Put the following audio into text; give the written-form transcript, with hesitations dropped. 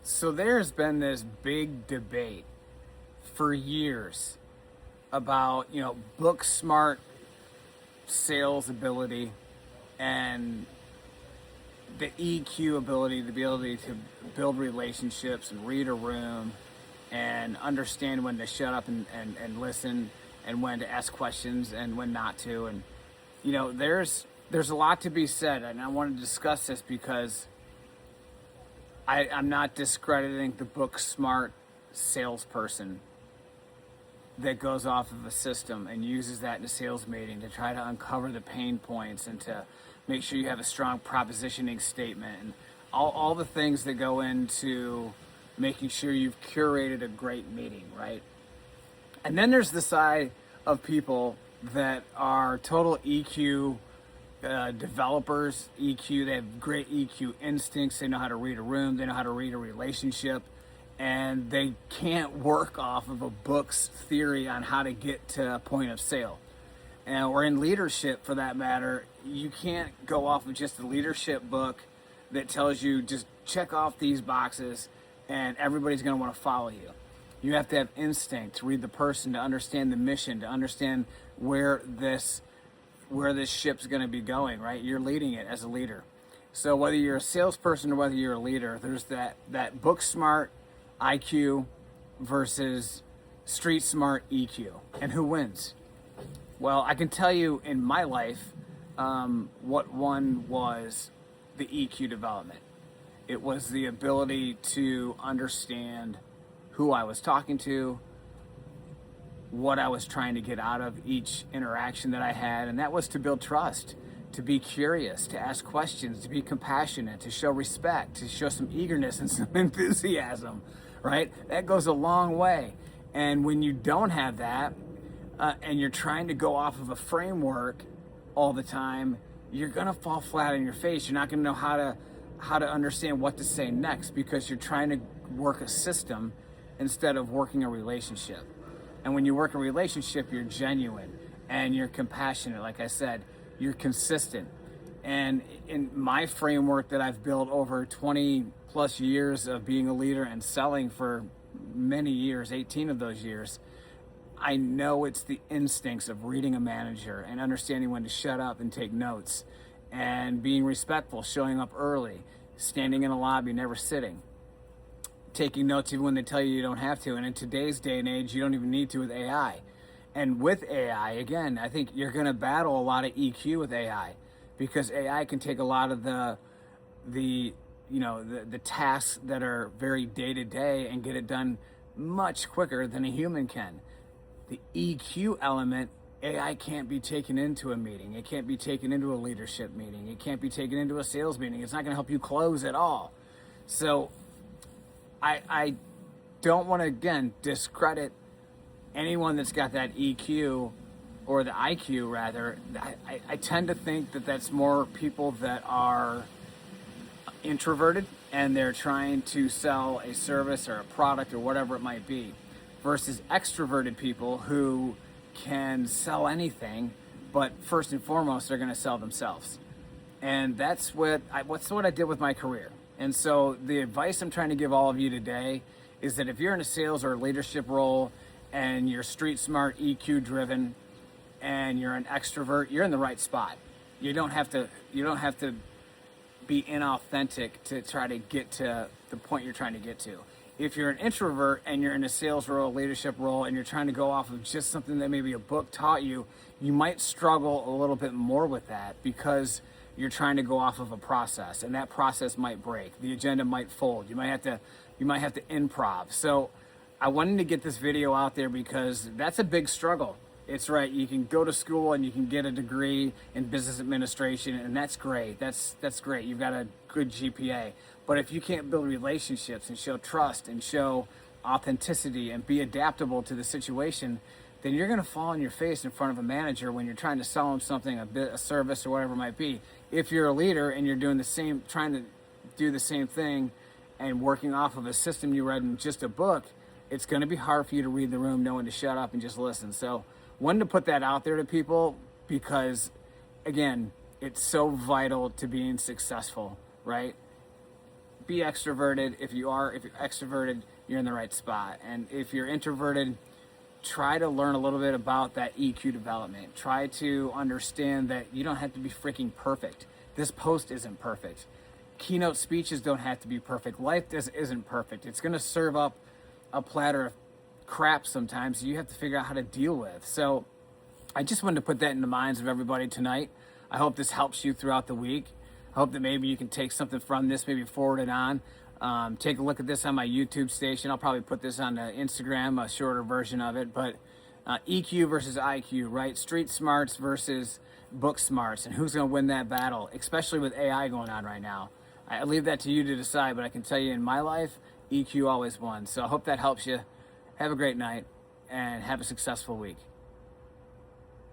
So there's been this big debate for years about, book smart sales ability and the EQ ability, the ability to build relationships and read a room and understand when to shut up and listen and when to ask questions and when not to. And, there's a lot to be said. And I want to discuss this because I'm not discrediting the book smart salesperson that goes off of a system and uses that in a sales meeting to try to uncover the pain points and to make sure you have a strong propositioning statement and all the things that go into making sure you've curated a great meeting, right? And then there's the side of people that are total EQ developers. EQ, they have great EQ instincts. They know how to read a room. They know how to read a relationship. And they can't work off of a book's theory on how to get to a point of sale. Or in leadership, for that matter, you can't go off of just a leadership book that tells you just check off these boxes and everybody's going to want to follow you. You have to have instinct to read the person, to understand the mission, to understand where this ship's going to be going, right? You're leading it as a leader. So whether you're a salesperson or whether you're a leader, there's that book smart IQ versus street smart EQ. And who wins? Well, I can tell you in my life what won was the EQ development. It was the ability to understand who I was talking to, what I was trying to get out of each interaction that I had, and that was to build trust, to be curious, to ask questions, to be compassionate, to show respect, to show some eagerness and some enthusiasm, right? That goes a long way. And when you don't have that, and you're trying to go off of a framework all the time, you're gonna fall flat on your face. You're not gonna know how to understand what to say next because you're trying to work a system instead of working a relationship. And when you work a relationship, you're genuine and you're compassionate. Like I said, you're consistent. And in my framework that I've built over 20 plus years of being a leader and selling for many years, 18 of those years, I know it's the instincts of reading a manager and understanding when to shut up and take notes and being respectful, showing up early, standing in a lobby, never sitting, taking notes even when they tell you you don't have to. And in today's day and age, you don't even need to with AI. And with AI, again, I think you're going to battle a lot of EQ with AI because AI can take a lot of the tasks that are very day to day and get it done much quicker than a human can. The EQ element, AI can't be taken into a meeting. It can't be taken into a leadership meeting. It can't be taken into a sales meeting. It's not going to help you close at all. So I don't want to, again, discredit anyone that's got that EQ or the IQ rather. I tend to think that that's more people that are introverted and they're trying to sell a service or a product or whatever it might be, versus extroverted people who can sell anything, but first and foremost, they're going to sell themselves. And that's what I did with my career. And so the advice I'm trying to give all of you today is that if you're in a sales or a leadership role and you're street smart, EQ driven, and you're an extrovert, you're in the right spot. You don't have to be inauthentic to try to get to the point you're trying to get to. If you're an introvert and you're in a sales role, leadership role, and you're trying to go off of just something that maybe a book taught you, you might struggle a little bit more with that because you're trying to go off of a process, and that process might break. The agenda might fold. You might have to improv. So I wanted to get this video out there because that's a big struggle. It's right. You can go to school and you can get a degree in business administration, and that's great. That's great. You've got a good GPA. But if you can't build relationships and show trust and show authenticity and be adaptable to the situation, then you're going to fall on your face in front of a manager when you're trying to sell them something, a service or whatever it might be. If you're a leader and you're doing trying to do the same thing and working off of a system you read in just a book, it's going to be hard for you to read the room, know when to shut up and just listen. So wanted to put that out there to people because, again, it's so vital to being successful, right? be extroverted. If you're extroverted, you're in the right spot. And if you're introverted, try to learn a little bit about that EQ development. Try to understand that you don't have to be freaking perfect. This post isn't perfect. Keynote speeches don't have to be perfect. Life isn't perfect. It's going to serve up a platter of crap sometimes you have to figure out how to deal with. So I just wanted to put that in the minds of everybody tonight. I hope this helps you throughout the week. I hope that maybe you can take something from this, maybe forward it on. Take a look at this on my YouTube station. I'll probably put this on the Instagram, a shorter version of it. But EQ versus IQ, right? Street smarts versus book smarts. And who's going to win that battle, especially with AI going on right now? I leave that to you to decide, but I can tell you in my life, EQ always won. So I hope that helps you. Have a great night and have a successful week.